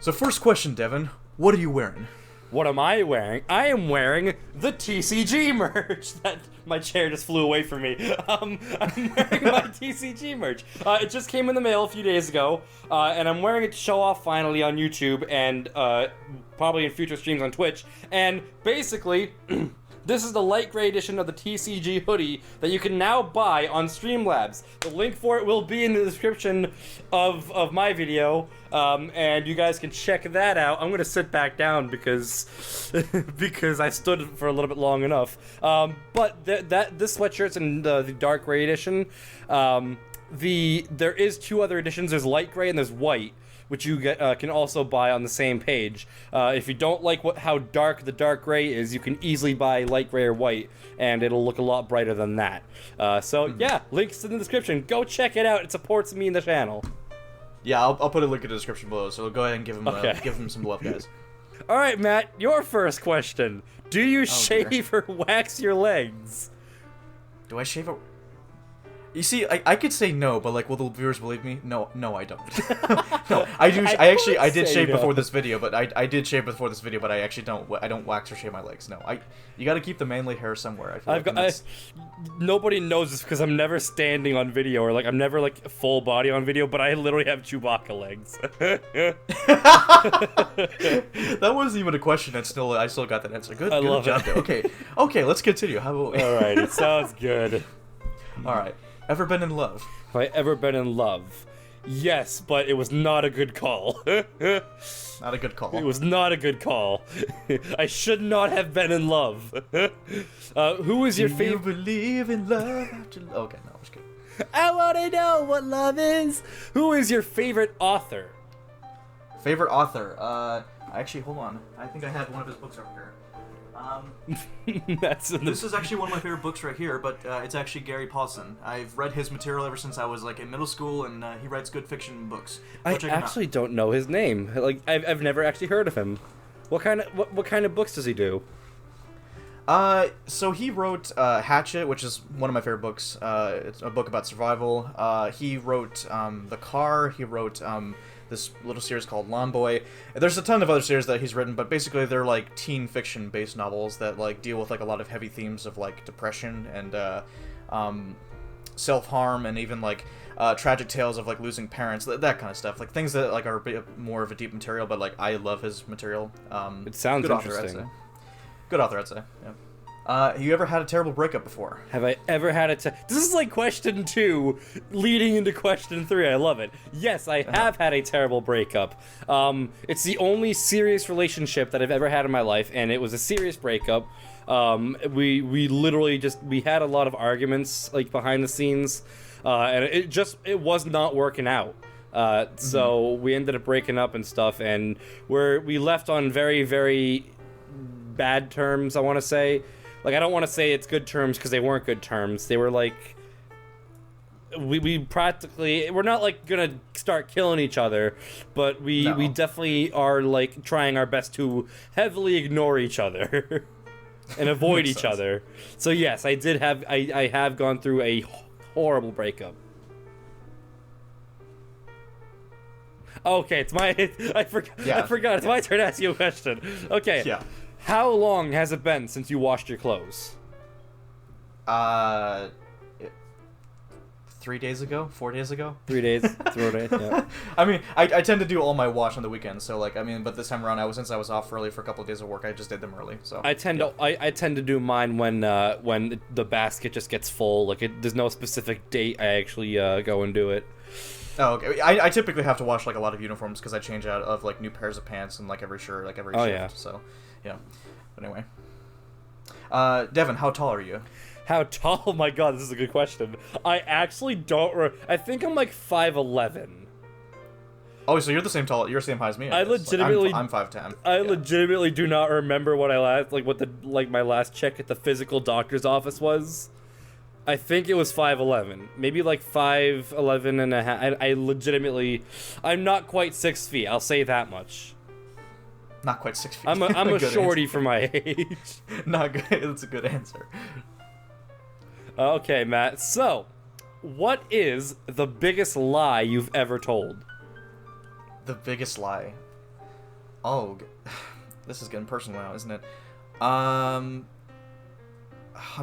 So first question, Devin, what are you wearing? What am I wearing? I am wearing the TCG merch. That my chair just flew away from me. I'm wearing my TCG merch. It just came in the mail a few days ago, and I'm wearing it to show off finally on YouTube and probably in future streams on Twitch. And basically, this is the light gray edition of the TCG hoodie that you can now buy on Streamlabs. The link for it will be in the description of my video, and you guys can check that out. I'm gonna sit back down because I stood for a little bit long enough. But this sweatshirt's in the dark gray edition. There is two other editions. There's light gray and there's white, which you can also buy on the same page. If you don't like how dark the dark gray is, you can easily buy light gray or white, and it'll look a lot brighter than that. Yeah, links in the description. Go check it out. It supports me in the channel. Yeah, I'll put a link in the description below, so go ahead and give him some love, guys. All right, Matt, your first question. Do you shave or wax your legs? Do I shave a... You see, I could say no, but like, will the viewers believe me? No, I don't. No, I do. I did shave before this video, but I did shave before this video, but I actually don't. I don't wax or shave my legs. No, you got to keep the manly hair somewhere. I feel nobody knows this because I'm never standing on video or like I'm never like full body on video, but I literally have Chewbacca legs. That wasn't even a question. I still got that answer. Good job. Okay, let's continue. How about we? All right, it sounds good. All right. Ever been in love? Have I ever been in love? Yes, but it was not a good call. Not a good call. It was not a good call. I should not have been in love. Who is your favorite? Do you believe in love after... Okay, no, I'm just kidding. I want to know what love is. Who is your favorite author? Favorite author? Actually, hold on. I think I have one of his books over here. This is actually one of my favorite books right here, but it's actually Gary Paulson. I've read his material ever since I was like in middle school, and he writes good fiction books. I actually don't know his name. Like I've never actually heard of him. What kind of books does he do? So he wrote Hatchet, which is one of my favorite books. It's a book about survival. He wrote The Car. He wrote this little series called Lawn Boy. There's a ton of other series that he's written, but basically they're like teen fiction based novels that like deal with like a lot of heavy themes of like depression and self-harm and even like tragic tales of like losing parents, that kind of stuff, like things that like are a bit more of a deep material, but like I love his material. It sounds good interesting. Author, I'd say. Good author, I'd say. Yeah. Have you ever had a terrible breakup before? Have I ever had this is like question 2 leading into question 3. I love it. Yes, I have had a terrible breakup. It's the only serious relationship that I've ever had in my life, and it was a serious breakup. We literally we had a lot of arguments like behind the scenes, and it was not working out. So we ended up breaking up and stuff, and we left on very, very bad terms, I want to say. Like, I don't want to say it's good terms because they weren't good terms. They were like, we practically, we're not like gonna start killing each other, but we definitely are like trying our best to heavily ignore each other and avoid each other. So yes, I have gone through a horrible breakup. Okay, I forgot. It's my turn to ask you a question. Okay. Yeah. How long has it been since you washed your clothes? 3 days ago? 4 days ago? 3 days. 4 days, yeah. I mean, I tend to do all my wash on the weekends, so like, I mean, but this time around, since I was off early for a couple of days of work, I just did them early. So I tend to do mine when the basket just gets full. Like there's no specific date. I actually go and do it. Oh, okay. I typically have to wash like a lot of uniforms because I change out of like new pairs of pants and like every shirt, like every shift. Yeah. So, yeah. But anyway, Devin, how tall are you? How tall? Oh my God, this is a good question. I actually don't. I think I'm like 5'11". Oh, so you're the same tall. You're the same height as me. I legitimately. I'm 5'10". I legitimately do not remember what my last check at the physical doctor's office was. I think it was 5'11", maybe like 5'11 and a half. I legitimately, I'm not quite 6 feet. I'll say that much. Not quite 6 feet. I'm a shorty for my age. Not good. That's a good answer. Okay, Matt. So, what is the biggest lie you've ever told? The biggest lie. Oh, this is getting personal now, isn't it? I'm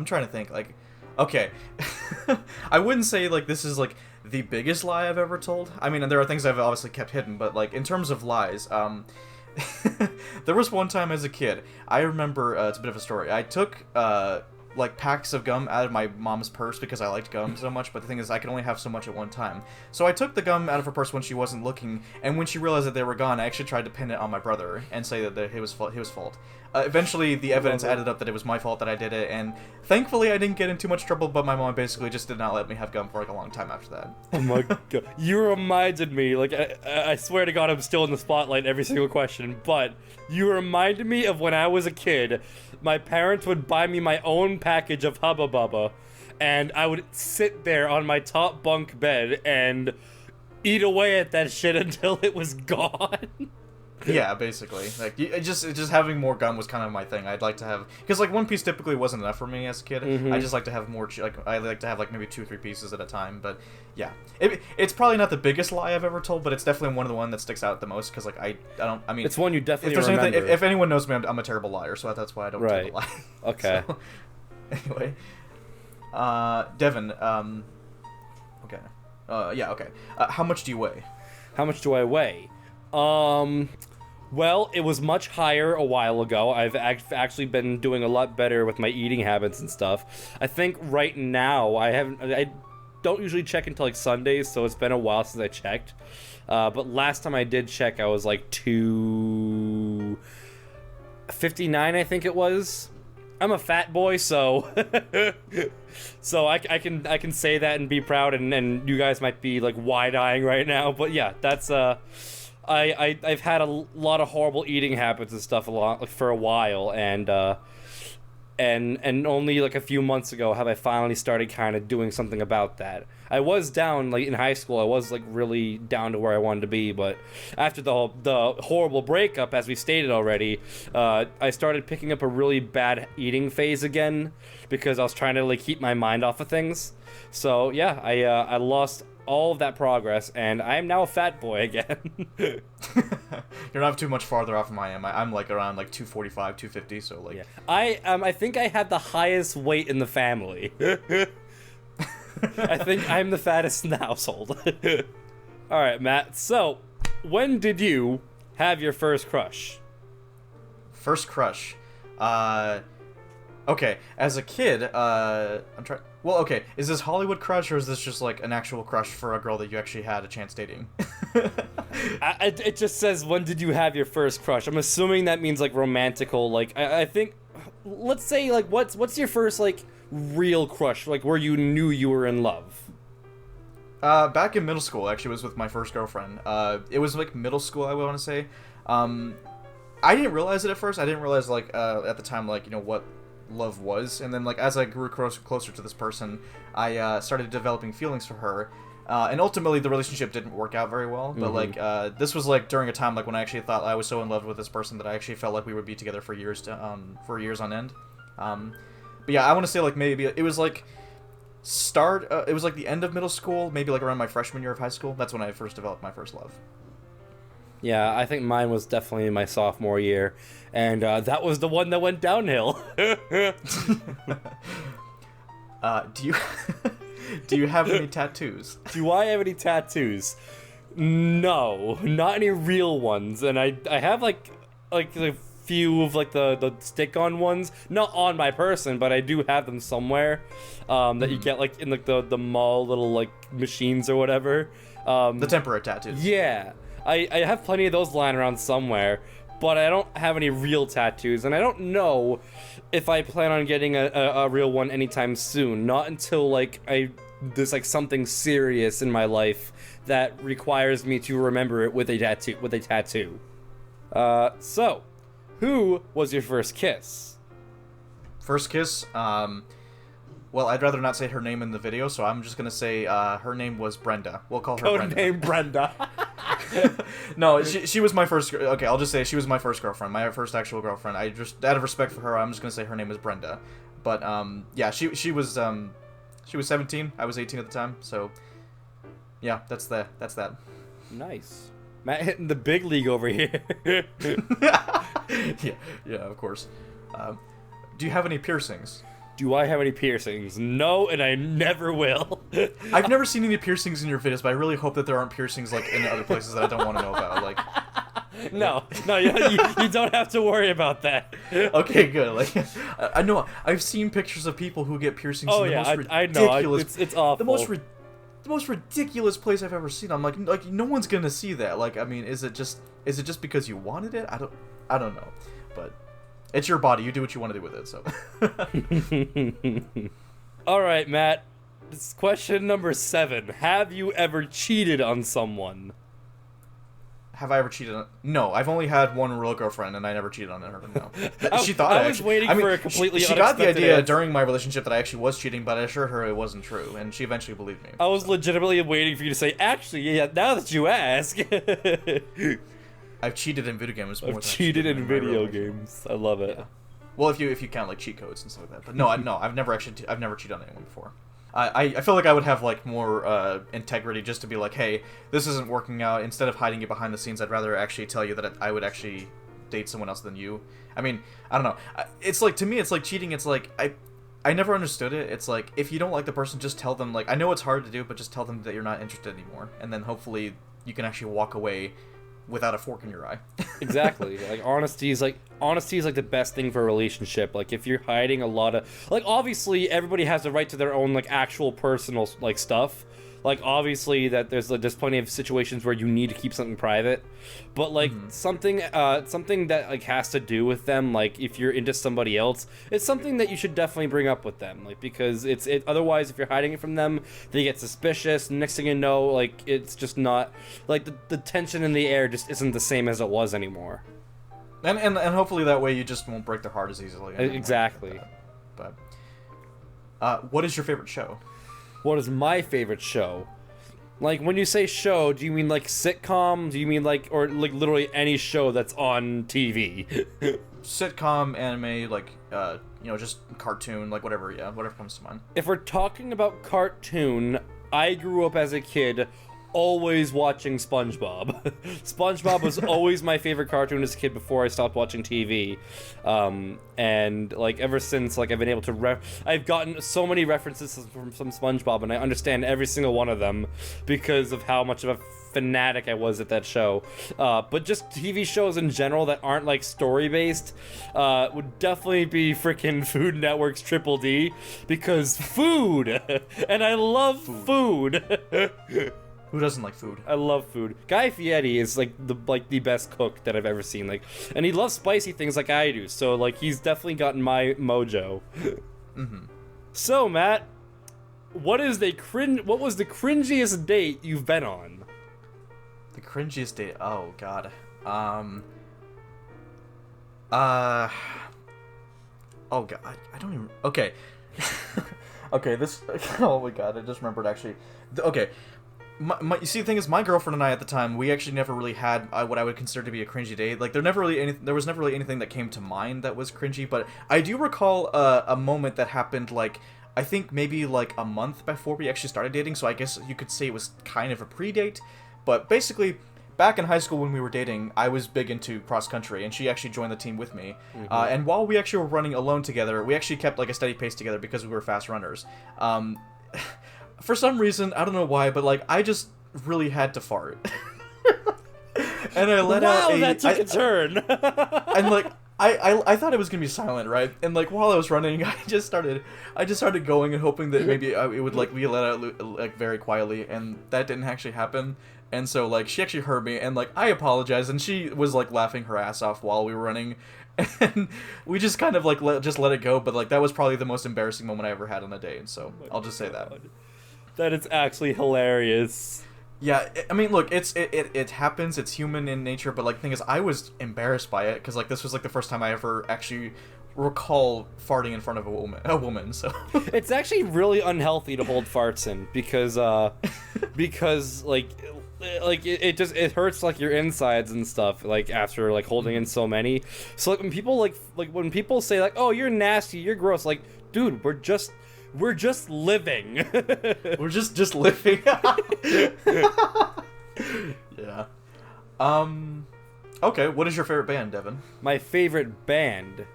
trying to think. Like, okay, I wouldn't say like this is like the biggest lie I've ever told. I mean, there are things I've obviously kept hidden, but like in terms of lies, there was one time as a kid. I remember it's a bit of a story. I took like packs of gum out of my mom's purse because I liked gum so much, but the thing is I could only have so much at one time. So I took the gum out of her purse when she wasn't looking, and when she realized that they were gone, I actually tried to pin it on my brother and say that it was his fault. Eventually, the evidence added up that it was my fault that I did it, and thankfully I didn't get in too much trouble, but my mom basically just did not let me have gum for like a long time after that. Oh my god. You reminded me, like, I swear to god I'm still in the spotlight every single question, but you reminded me of when I was a kid. My parents would buy me my own package of Hubba Bubba, and I would sit there on my top bunk bed and eat away at that shit until it was gone. Yeah, basically. Like, just having more gum was kind of my thing. I'd like to have, because like one piece typically wasn't enough for me as a kid. I just like to have more. Like, I like to have like maybe 2 or 3 pieces at a time. But yeah, it's probably not the biggest lie I've ever told, but it's definitely one of the one that sticks out the most. Because like I mean, it's one you definitely if there's remember. Anything, if anyone knows me, I'm a terrible liar, so that's why I don't tell a lie. Okay. So, anyway, Devin. Okay. Yeah. Okay. How much do you weigh? How much do I weigh? Well, it was much higher a while ago. I've actually been doing a lot better with my eating habits and stuff. I think right now I don't usually check until like Sundays, so it's been a while since I checked. But last time I did check, I was like 259, I think it was. I'm a fat boy, so so I can say that and be proud, and you guys might be like wide-eyeing right now, but yeah, that's I've had a lot of horrible eating habits and stuff for a while, and only like a few months ago have I finally started kind of doing something about that. I was down, like in high school, I was like really down to where I wanted to be, but after the horrible breakup, as we stated already, I started picking up a really bad eating phase again because I was trying to like keep my mind off of things. So yeah, I lost all of that progress, and I am now a fat boy again. You're not too much farther off than I am. I'm like around like 245, 250, so like... Yeah. I think I had the highest weight in the family. I think I'm the fattest in the household. Alright, Matt, so, when did you have your first crush? First crush? Okay, as a kid, I'm trying... Well, okay, is this Hollywood crush, or is this just, like, an actual crush for a girl that you actually had a chance dating? It just says, when did you have your first crush? I'm assuming that means, like, romantical, like, I think... Let's say, like, what's your first, like, real crush, like, where you knew you were in love? Back in middle school, actually, was with my first girlfriend. It was, like, middle school, I would want to say. I didn't realize it at first. I didn't realize, like, at the time, like, you know, what love was, and then like as I grew closer to this person, I started developing feelings for her, and ultimately the relationship didn't work out very well, but like this was like during a time like when I actually thought I was so in love with this person that I actually felt like we would be together for years on end. But yeah, I want to say like maybe it was like it was like the end of middle school, maybe like around my freshman year of high school. That's when I first developed my first love. Yeah, I think mine was definitely my sophomore year, and that was the one that went downhill. Do you have any tattoos? Do I have any tattoos? No, not any real ones, and I have like a few of like the stick-on ones, not on my person, but I do have them somewhere, that you get like in like the mall little like machines or whatever. The temporary tattoos. Yeah. I have plenty of those lying around somewhere, but I don't have any real tattoos, and I don't know if I plan on getting a real one anytime soon. Not until like there's like something serious in my life that requires me to remember it with a tattoo. So, who was your first kiss? First kiss? Well, I'd rather not say her name in the video, so I'm just gonna say her name was Brenda. We'll call her Brenda. Codename Brenda. No, she was my first... Okay, I'll just say she was my first girlfriend, my first actual girlfriend. I just, out of respect for her, I'm just gonna say her name is Brenda. But, yeah, she was 17, I was 18 at the time, so... Yeah, that's that. Nice. Matt hitting the big league over here. Yeah, of course. Do you have any piercings? Do I have any piercings? No, and I never will. I've never seen any piercings in your videos, but I really hope that there aren't piercings like in other places that I don't want to know about. Like, no, you don't have to worry about that. Okay, good. Like, I know I've seen pictures of people who get piercings. Oh in the yeah, most I ridiculous, know. It's awful. The most ridiculous place I've ever seen. I'm like no one's gonna see that. Like, I mean, is it just because you wanted it? I don't know, but it's your body. You do what you want to do with it. So. All right, Matt. This is question number 7. Have you ever cheated on someone? Have I ever cheated on... No, I've only had one real girlfriend, and I never cheated on her, no. She thought I was waiting for a completely She got the unexpected idea answer. during my relationship that I actually was cheating, but I assured her it wasn't true, and she eventually believed me. I was legitimately waiting for you to say, actually, yeah, now that you ask. I've cheated in video games more I've cheated in my video relationship. games. I love it. Yeah. Well, if you count, like, cheat codes and stuff like that. But no, I've never cheated on anyone before. I feel like I would have, like, more integrity just to be like, hey, this isn't working out. Instead of hiding it behind the scenes, I'd rather actually tell you that I would actually date someone else than you. I mean, I don't know. It's like, to me, it's like cheating. It's like, I never understood it. It's like, if you don't like the person, just tell them, like, I know it's hard to do, but just tell them that you're not interested anymore. And then hopefully you can actually walk away without a fork in your eye. Exactly. Like, honesty is like the best thing for a relationship. Like, if you're hiding a lot of, like, obviously everybody has the right to their own, like, actual personal, like, stuff. Like, obviously that there's plenty of situations where you need to keep something private, but like something that like has to do with them, like if you're into somebody else, it's something that you should definitely bring up with them, like, because otherwise if you're hiding it from them, they get suspicious. Next thing you know, like, it's just not like the tension in the air just isn't the same as it was anymore. And hopefully that way you just won't break their heart as easily. Exactly. But what is your favorite show? What is my favorite show? Like, when you say show, do you mean like sitcom? Do you mean like, or like literally any show that's on TV? Sitcom, anime, like, just cartoon, like whatever, yeah, whatever comes to mind. If we're talking about cartoon, I grew up as a kid always watching SpongeBob. SpongeBob was always my favorite cartoon as a kid before I stopped watching TV. And like ever since, like, I've been able to I've gotten so many references from SpongeBob, and I understand every single one of them because of how much of a fanatic I was at that show. But just TV shows in general that aren't like story based would definitely be freaking Food Network's Triple D, because food, and I love food. Who doesn't like food? I love food. Guy Fieri is like the best cook that I've ever seen. Like, and he loves spicy things like I do. So like, he's definitely gotten my mojo. So Matt, what was the cringiest date you've been on? The cringiest date? Oh god. Oh god. I don't even. Okay. Okay. This. Oh my god. I just remembered actually. Okay. You see, the thing is, my girlfriend and I at the time, we actually never really had what I would consider to be a cringy date. Like, there was never really anything that came to mind that was cringy, but I do recall a moment that happened, like, I think maybe like a month before we actually started dating, so I guess you could say it was kind of a pre-date. But basically, back in high school when we were dating, I was big into cross-country, and she actually joined the team with me. And while we actually were running alone together, we actually kept like a steady pace together because we were fast runners. For some reason, I don't know why, but like I just really had to fart, and I let out. Wow, that took a turn. And like I thought it was gonna be silent, right? And like while I was running, I just started going and hoping that maybe it would like be let out like very quietly, and that didn't actually happen. And so like she actually heard me, and like I apologized, and she was like laughing her ass off while we were running. And we just kind of like let it go, but like that was probably the most embarrassing moment I ever had on a date, so I'll just say that. That is actually hilarious. Yeah, I mean, look, it happens, it's human in nature, but like the thing is, I was embarrassed by it because like this was like the first time I ever actually recall farting in front of a woman. So it's actually really unhealthy to hold farts in because it hurts like your insides and stuff, like after like holding in so many. So like when people say like, oh, you're nasty, you're gross, like, dude, we're just living. We're just living. Yeah. Okay, what is your favorite band, Devin? My favorite band.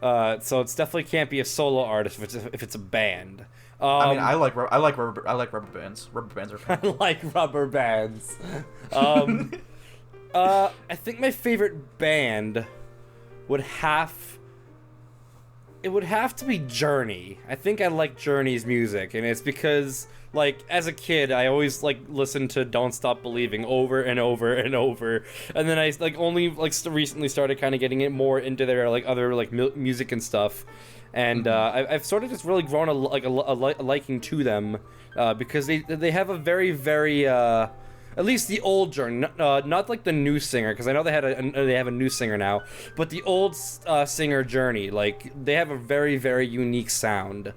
So it's definitely can't be a solo artist if it's a band. I mean, I like rubber bands. Rubber bands are I fun. like rubber bands. I think my favorite band would have to be Journey. I think I like Journey's music, and it's because, like, as a kid, I always like listened to "Don't Stop Believing" over and over and over, and then I like only like recently started kind of getting it more into their like other like music and stuff, and I've sort of just really grown a liking to them because they have a very very at least the old Journey, not like the new singer, because I know they have a new singer now, but the old singer Journey, like they have a very very unique sound,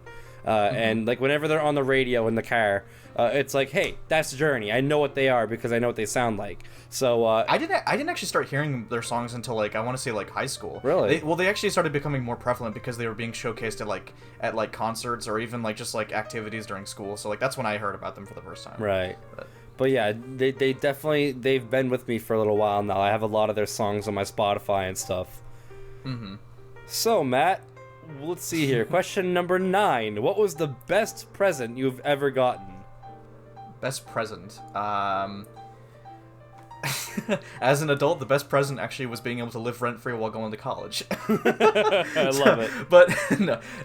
and like whenever they're on the radio in the car, it's like, hey, that's Journey. I know what they are because I know what they sound like. So I didn't actually start hearing their songs until like I want to say like high school. Really? They actually started becoming more prevalent because they were being showcased at like concerts or even like just like activities during school. So like that's when I heard about them for the first time. Right. But yeah, they definitely, they've been with me for a little while now. I have a lot of their songs on my Spotify and stuff. Mm-hmm. So, Matt, let's see here. Question number 9. What was the best present you've ever gotten? Best present? As an adult, the best present actually was being able to live rent-free while going to college. I love it. But,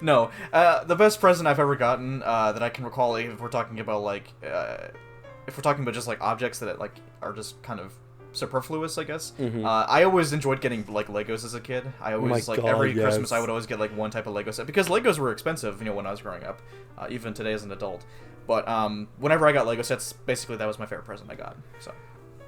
no. The best present I've ever gotten that I can recall, like, if we're talking about, like... if we're talking about just like objects that like are just kind of superfluous, I guess. Mm-hmm. I always enjoyed getting like Legos as a kid. I always every Christmas I would always get like one type of Lego set because Legos were expensive, when I was growing up, even today as an adult. But whenever I got Lego sets, basically that was my favorite present I got. So.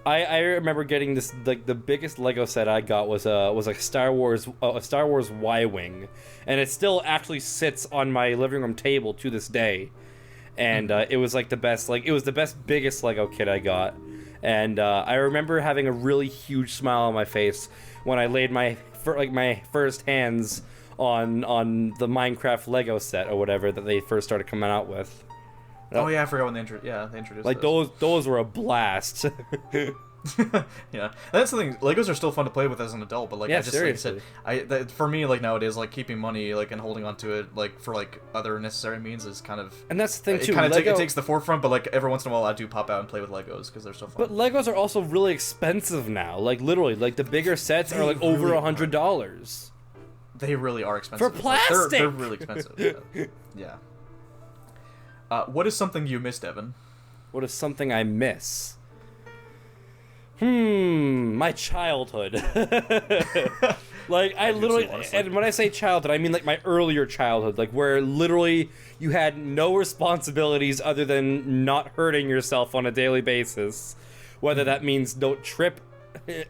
I remember getting this, like the biggest Lego set I got was like a Star Wars Y-wing, and it still actually sits on my living room table to this day. And it was like the best, it was the biggest Lego kit I got. And I remember having a really huge smile on my face when I laid my first hands on the Minecraft Lego set or whatever that they first started coming out with. Oh yeah, I forgot when they introduced like those were a blast. Yeah, that's the thing. Legos are still fun to play with as an adult, but like I just seriously. like I said, for me like nowadays like keeping money like and holding on to it like for like other necessary means is kind of, and that's the thing too. It takes the forefront, but like every once in a while I do pop out and play with Legos because they're so fun. But Legos are also really expensive now. Like literally, like the bigger sets are like over $100. They really are expensive for plastic. Like, they're really expensive. Yeah. What is something you missed, Evan? What is something I miss? My childhood. Like, I literally, and when I say childhood, I mean like my earlier childhood, like where literally you had no responsibilities other than not hurting yourself on a daily basis. Whether that means don't trip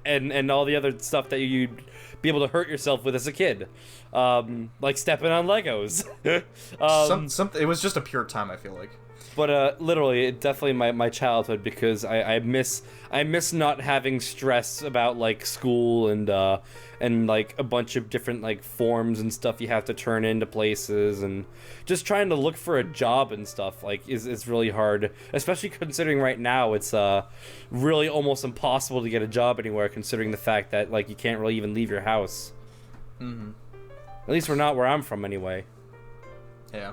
and all the other stuff that you'd be able to hurt yourself with as a kid. Like stepping on Legos. It was just a pure time, I feel like. But literally, it definitely my childhood because I miss not having stress about like school and like a bunch of different like forms and stuff you have to turn into places, and just trying to look for a job and stuff like is really hard, especially considering right now it's really almost impossible to get a job anywhere, considering the fact that like you can't really even leave your house. Mm-hmm. At least we're not where I'm from anyway. Yeah.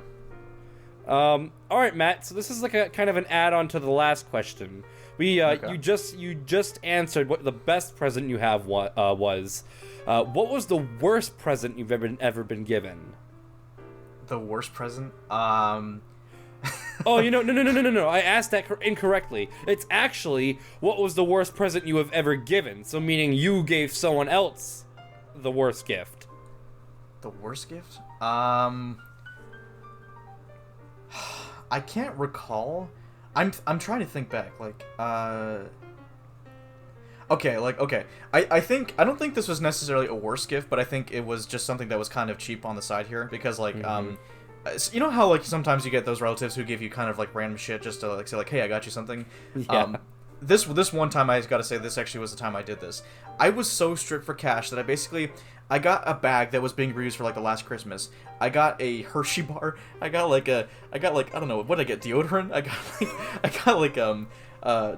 All right, Matt. So this is like a kind of an add-on to the last question. Okay. You just answered what the best present you have was. What was the worst present you've ever been given? The worst present? Oh, no. I asked that incorrectly. It's actually what was the worst present you have ever given. So meaning you gave someone else the worst gift. The worst gift? I can't recall. I'm trying to think back. Okay. I don't think this was necessarily a worse gift, but I think it was just something that was kind of cheap on the side here because you know how like sometimes you get those relatives who give you kind of like random shit just to like say like, hey, I got you something. Yeah. This one time I gotta say this actually was the time I did this. I was so strict for cash that I got a bag that was being reused for like the last Christmas. I got a Hershey bar. I got like I don't know, what did I get? Deodorant? I got like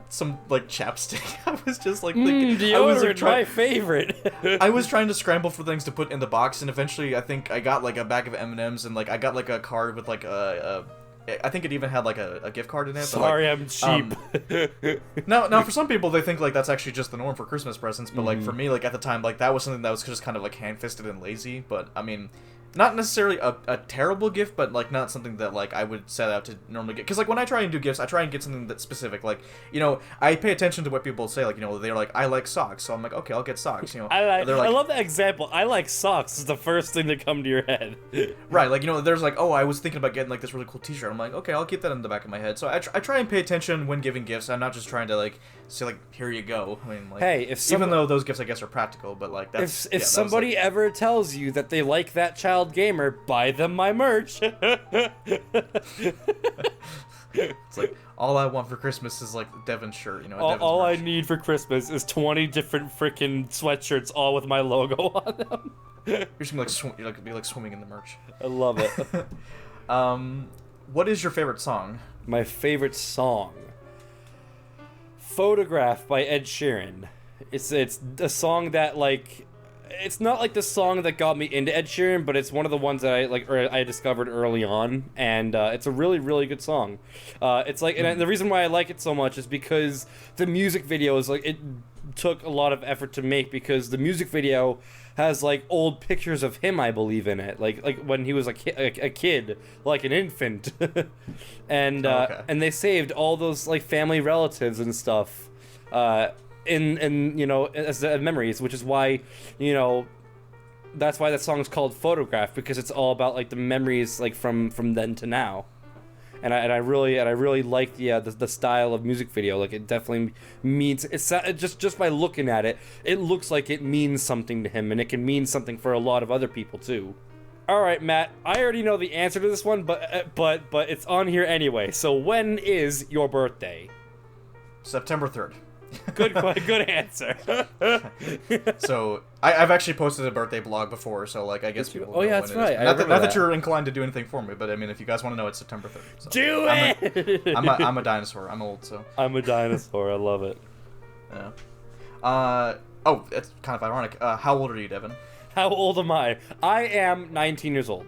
some like chapstick. I was just like thinking, Deodorant, my favorite. I was trying to scramble for things to put in the box, and eventually I think I got like a bag of M&Ms, and like I got like a card with like I think it even had like a gift card in it. Sorry, but, like, I'm cheap. Now for some people they think like that's actually just the norm for Christmas presents, but like for me, like at the time, like that was something that was just kind of like hand-fisted and lazy. But I mean, not necessarily a terrible gift, but like not something that like I would set out to normally get. Because like when I try and do gifts, I try and get something that's specific. Like, you know, I pay attention to what people say. Like, you know, they're like, I like socks, so I'm like, okay, I'll get socks. You know, I love that example. I like socks. Is the first thing that come to your head. Right, like, you know, there's like, oh, I was thinking about getting like this really cool T-shirt. I'm like, okay, I'll keep that in the back of my head. So I try and pay attention when giving gifts. I'm not just trying to like say like, here you go. I mean, like, hey, even though those gifts I guess are practical, but like that's if somebody ever tells you that they like That Child Gamer, buy them my merch. It's like all I want for Christmas is like Devin's shirt, you know. All I need for Christmas is 20 different freaking sweatshirts, all with my logo on them. You're just gonna be like swimming in the merch. I love it. What is your favorite song? My favorite song, "Photograph" by Ed Sheeran. It's a song that like. It's not like the song that got me into Ed Sheeran, but it's one of the ones that I discovered early on, and it's a really, really good song. It's like, and the reason why I like it so much is because the music video is like, it took a lot of effort to make, because the music video has like old pictures of him, I believe, in it, like when he was a kid, like an infant, and and they saved all those like family relatives and stuff. In you know, as memories, which is why, you know, that's why that song is called "Photograph," because it's all about like the memories like from then to now, and I really like the style of music video. Like it definitely means it just by looking at it, it looks like it means something to him, and it can mean something for a lot of other people too. All right, Matt, I already know the answer to this one, but it's on here anyway. So when is your birthday? September 3rd. Good answer. So I've actually posted a birthday blog before, so like I guess people. Oh yeah, that's right. Not that you're inclined to do anything for me, but I mean, if you guys want to know, it's September 3rd. So. Do it. I'm a dinosaur. I'm old, so. I'm a dinosaur. I love it. Yeah. Oh, it's kind of ironic. How old are you, Devin? How old am I? I am 19 years old.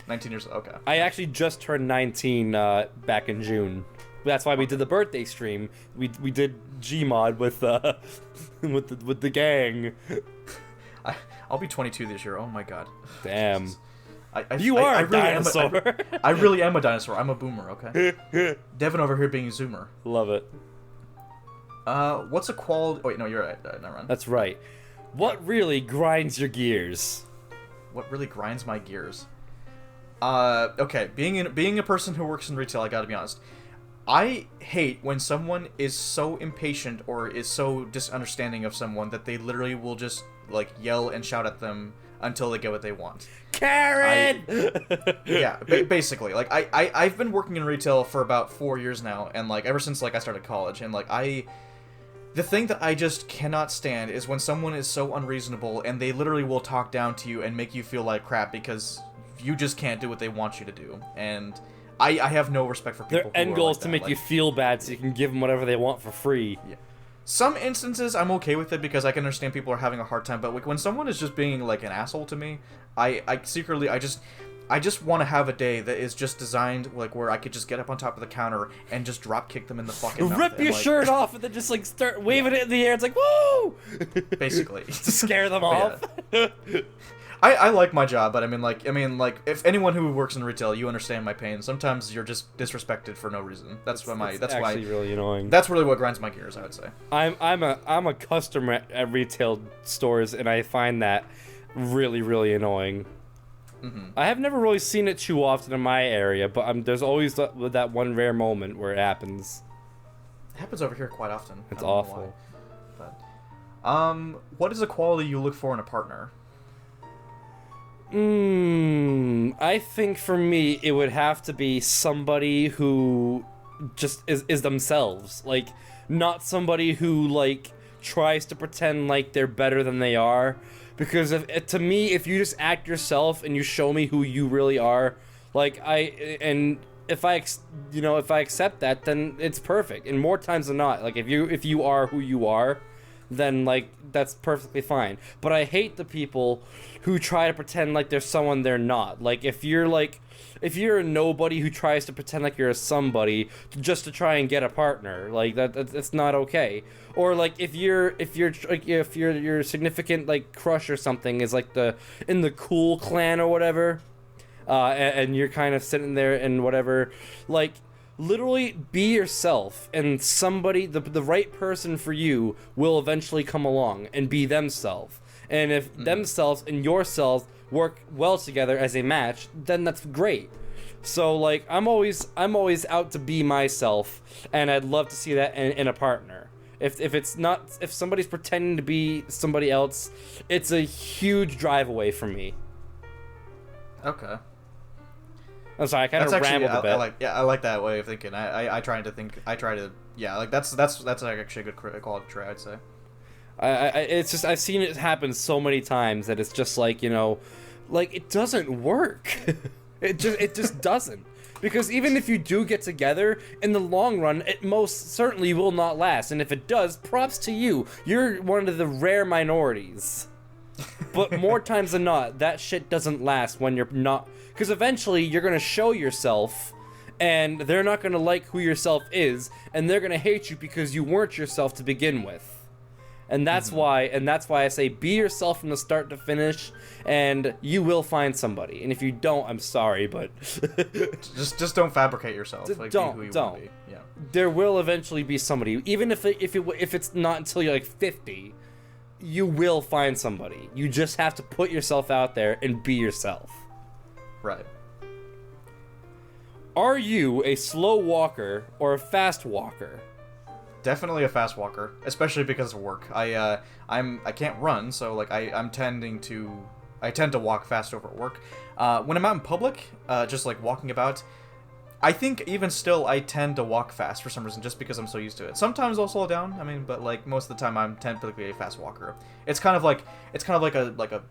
19 years old. Okay. I actually just turned 19 back in June. That's why we did the birthday stream. We did Gmod with with the gang. I'll be 22 this year. Oh my god. Damn. You are a dinosaur. I really am a dinosaur. I'm a boomer. Okay. Devin over here being a zoomer. Love it. What's a quality? Oh, wait, no, you're right. Never mind. That's right. What really grinds your gears? What really grinds my gears? Okay. Being a person who works in retail, I gotta be honest. I hate when someone is so impatient or is so misunderstanding of someone that they literally will just like yell and shout at them until they get what they want. Karen! Yeah, basically. Like I've been working in retail for about 4 years now, and like ever since like I started college, and like the thing that I just cannot stand is when someone is so unreasonable and they literally will talk down to you and make you feel like crap because you just can't do what they want you to do. And I have no respect for people. Their end goal is to make you feel bad so you can give them whatever they want for free. Yeah. Some instances I'm okay with it because I can understand people are having a hard time, but like when someone is just being like an asshole to me, I secretly I just want to have a day that is just designed like where I could just get up on top of the counter and just drop kick them in the fucking mouth. Rip your shirt off and then just like start waving it in the air. It's like woo! Basically. To scare them off. Yeah. I like my job, but I mean like if anyone who works in retail, you understand my pain. Sometimes you're just disrespected for no reason. That's actually really annoying. That's really what grinds my gears, I would say. I'm a customer at retail stores, and I find that really, really annoying. I have never really seen it too often in my area, but there's always that one rare moment where it happens. It happens over here quite often. It's awful. But, what is a quality you look for in a partner? I think for me it would have to be somebody who just is themselves, like not somebody who like tries to pretend like they're better than they are, because to me if you just act yourself and you show me who you really are, like and if I accept that, then it's perfect. And more times than not, like, if you are who you are, then, like, that's perfectly fine. But I hate the people who try to pretend like they're someone they're not. Like, if you're a nobody who tries to pretend like you're a somebody just to try and get a partner, like, that's not okay. Or, like, if your significant, like, crush or something is, like, in the cool clan or whatever, and you're kind of sitting there and whatever, like, literally be yourself, and somebody, the right person for you will eventually come along and be themselves. And if themselves and yourselves work well together as a match, then that's great. So, like, I'm always out to be myself, and I'd love to see that in a partner. If somebody's pretending to be somebody else, it's a huge drive away from me. Okay. I'm sorry, I kind of rambled a bit. I like that way of thinking. I try to like that's actually a good quality trait, I'd say. It's just, I've seen it happen so many times that it's just like, like, it doesn't work. it just doesn't. Because even if you do get together, in the long run, it most certainly will not last. And if it does, props to you. You're one of the rare minorities. But more times than not, that shit doesn't last when you're not... Because eventually, you're going to show yourself, and they're not going to like who yourself is, and they're going to hate you because you weren't yourself to begin with. And that's why I say be yourself from the start to finish, and you will find somebody. And if you don't, I'm sorry, but just don't fabricate yourself. Like, don't. Be who you be. Yeah. There will eventually be somebody, even if it's not until you're like 50, you will find somebody. You just have to put yourself out there and be yourself. Right. Are you a slow walker or a fast walker? Definitely a fast walker, especially because of work. I can't run, so like I tend to walk fast over at work. When I'm out in public, just like walking about, I think even still I tend to walk fast for some reason, just because I'm so used to it. Sometimes I'll slow down. I mean, but like most of the time I'm typically a fast walker. It's kind of like a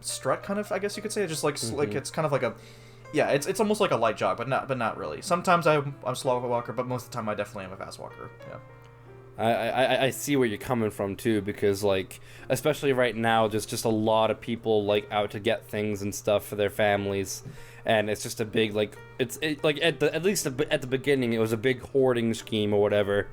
strut, kind of, I guess you could say. Just like like it's kind of like a, yeah, it's almost like a light jog, but not really. Sometimes I'm a slow walker, but most of the time I definitely am a fast walker. Yeah. I see where you're coming from too, because like, especially right now, there's just a lot of people like out to get things and stuff for their families, and it's just a big like at least at the beginning it was a big hoarding scheme or whatever,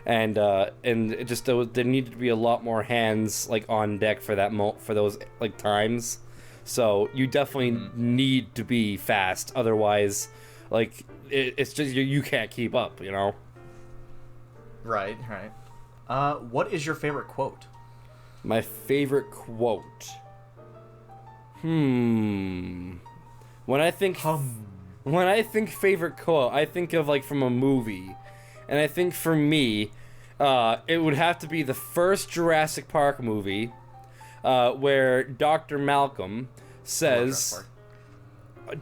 and it just there needed to be a lot more hands like on deck for for those like times. So you definitely need to be fast, otherwise, like it's just you can't keep up, Right. What is your favorite quote? My favorite quote. When I think favorite quote, I think of like from a movie, and I think for me, it would have to be the first Jurassic Park movie. Where Dr. Malcolm says,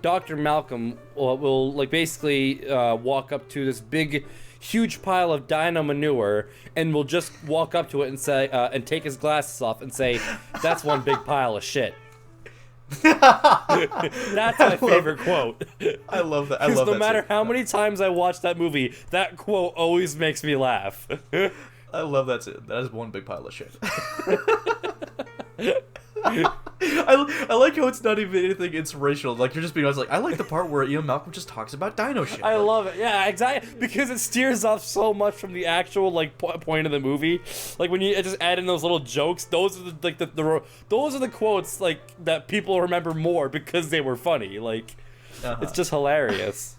Dr. Malcolm will like basically walk up to this big, huge pile of dino manure, and will just walk up to it and say, and take his glasses off and say, "That's one big pile of shit." That's my favorite quote. I love that. Because no matter how many times I watch that movie, that quote always makes me laugh. I love that. That is one big pile of shit. I like how it's not even anything inspirational. Like, you're just being honest. Like, I like the part where Ian Malcolm just talks about dino shit. I love it. Yeah, exactly. Because it steers off so much from the actual like point of the movie. Like when you just add in those little jokes, those are those are the quotes like that people remember more because they were funny. Like, it's just hilarious.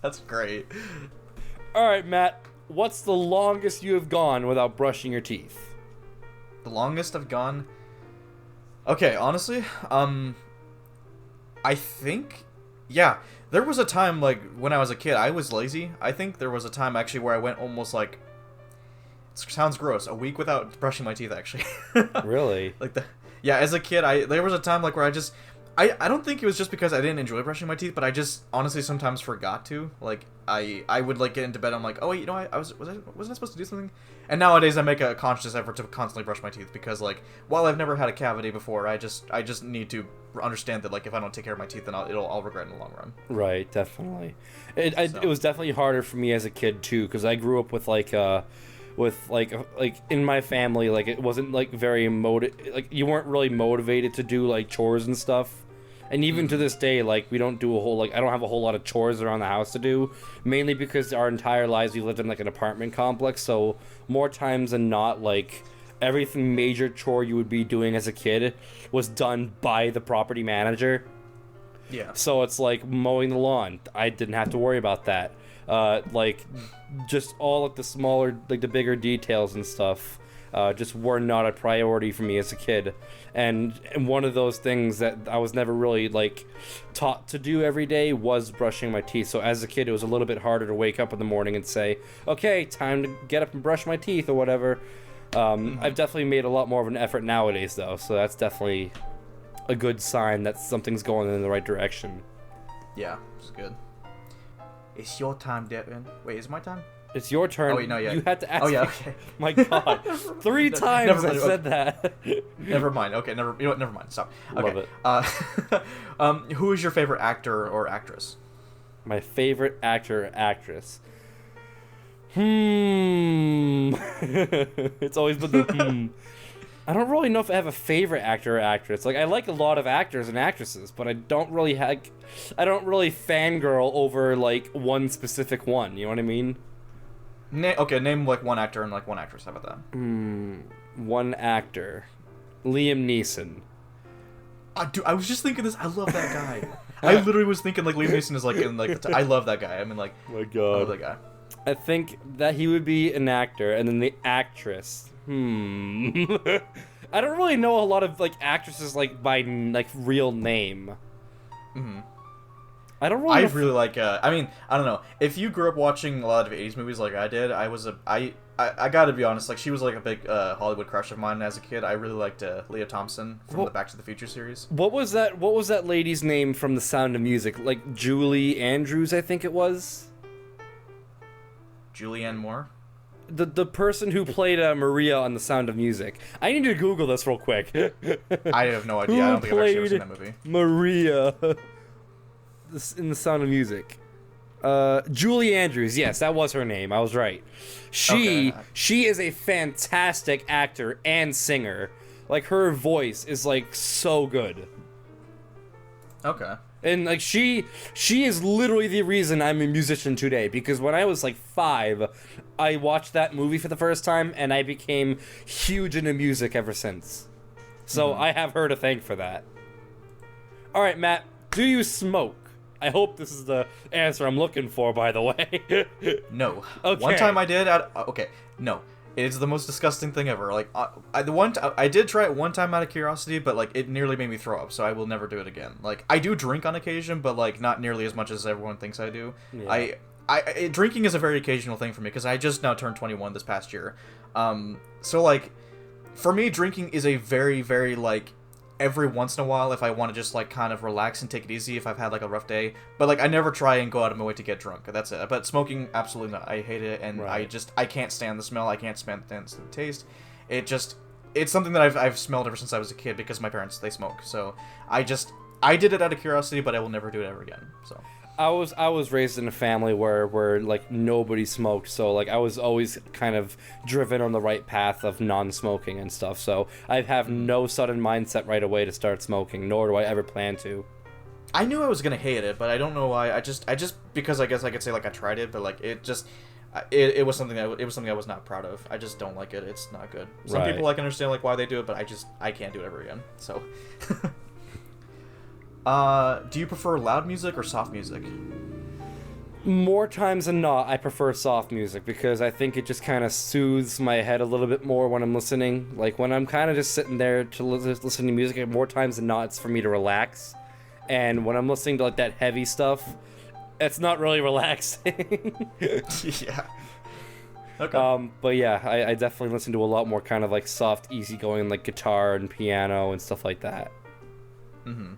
That's great. All right, Matt. What's the longest you have gone without brushing your teeth? The longest I've gone. Okay, honestly, I think, yeah, there was a time, like, when I was a kid, I was lazy. I think there was a time, actually, where I went almost, like, it sounds gross, a week without brushing my teeth, actually. Really? Yeah, as a kid, there was a time, like, where I don't think it was just because I didn't enjoy brushing my teeth, but I just honestly sometimes forgot to. Like I would like get into bed. I'm like, oh wait, you know, wasn't I supposed to do something? And nowadays I make a conscious effort to constantly brush my teeth because like while I've never had a cavity before, I just need to understand that like if I don't take care of my teeth, then I'll regret in the long run. Right, definitely. It was definitely harder for me as a kid too, because I grew up with like in my family, like it wasn't like very like you weren't really motivated to do like chores and stuff. And even to this day, like, we don't do I don't have a whole lot of chores around the house to do, mainly because our entire lives we lived in, like, an apartment complex, so more times than not, like, everything major chore you would be doing as a kid was done by the property manager. Yeah. So it's like mowing the lawn. I didn't have to worry about that. Like, just all of the smaller, like, the bigger details and stuff just were not a priority for me as a kid. And one of those things that I was never really, like, taught to do every day was brushing my teeth. So as a kid, it was a little bit harder to wake up in the morning and say, okay, time to get up and brush my teeth or whatever. I've definitely made a lot more of an effort nowadays, though, so that's definitely a good sign that something's going in the right direction. Yeah, it's good. It's your time, Devin. Wait, is it my time? It's your turn. Oh, wait, no, yeah. You had to ask. Oh, yeah, me. okay. My God, 3 times I said that. Never mind. Okay, never mind. Stop. Okay. Love it. Who is your favorite actor or actress? My favorite actor or actress. It's always been the I don't really know if I have a favorite actor or actress. Like, I like a lot of actors and actresses, but I don't really fangirl over, like, one specific one. You know what I mean? Okay, name, like, one actor and, like, one actress. How about that? One actor. Liam Neeson. Dude, I was just thinking this. I love that guy. I literally was thinking, like, Liam Neeson is, like, in, like, I love that guy. I mean, like, my God. I love that guy. I think that he would be an actor, and then the actress. I don't really know a lot of, like, actresses, like, by, like, real name. I don't really. I really like. I mean, I don't know. If you grew up watching a lot of '80s movies like I did, I gotta be honest. Like, she was like a big Hollywood crush of mine as a kid. I really liked Leah Thompson from the Back to the Future series. What was that lady's name from The Sound of Music? Like Julie Andrews, I think it was. Julianne Moore. The person who played Maria on The Sound of Music. I need to Google this real quick. I have no idea. I don't think I've actually ever seen that movie. Maria in The Sound of Music. Julie Andrews. Yes, that was her name. I was right. She is a fantastic actor and singer. Like, her voice is, like, so good. Okay. And, like, she is literally the reason I'm a musician today, because when I was, like, 5, I watched that movie for the first time, and I became huge into music ever since. So I have her to thank for that. Alright, Matt, do you smoke? I hope this is the answer I'm looking for, by the way. No. Okay. One time I did, okay, no. It's the most disgusting thing ever. Like, I did try it one time out of curiosity, but, like, it nearly made me throw up, so I will never do it again. Like, I do drink on occasion, but, like, not nearly as much as everyone thinks I do. Yeah. Drinking is a very occasional thing for me, because I just now turned 21 this past year. So, like, for me, drinking is a very, very, like, every once in a while if I want to just, like, kind of relax and take it easy if I've had, like, a rough day. But, like, I never try and go out of my way to get drunk. That's it. But smoking, absolutely not. I hate it, and right. I can't stand the smell. I can't stand the taste. It's something that I've smelled ever since I was a kid because my parents, they smoke. So I did it out of curiosity, but I will never do it ever again. So I was raised in a family where like nobody smoked, so like I was always kind of driven on the right path of non-smoking and stuff. So I have no sudden mindset right away to start smoking, nor do I ever plan to. I knew I was gonna hate it, but I don't know why. I just because I guess I could say like I tried it, but like it was something I was not proud of. I just don't like it. It's not good. Some people like understand like why they do it, but I can't do it ever again. So. Do you prefer loud music or soft music? More times than not, I prefer soft music because I think it just kind of soothes my head a little bit more when I'm listening. Like, when I'm kind of just sitting there to listen to music, more times than not, it's for me to relax. And when I'm listening to, like, that heavy stuff, it's not really relaxing. Yeah. Okay. But yeah, I definitely listen to a lot more kind of, like, soft, easygoing, like, guitar and piano and stuff like that. Mm-hmm.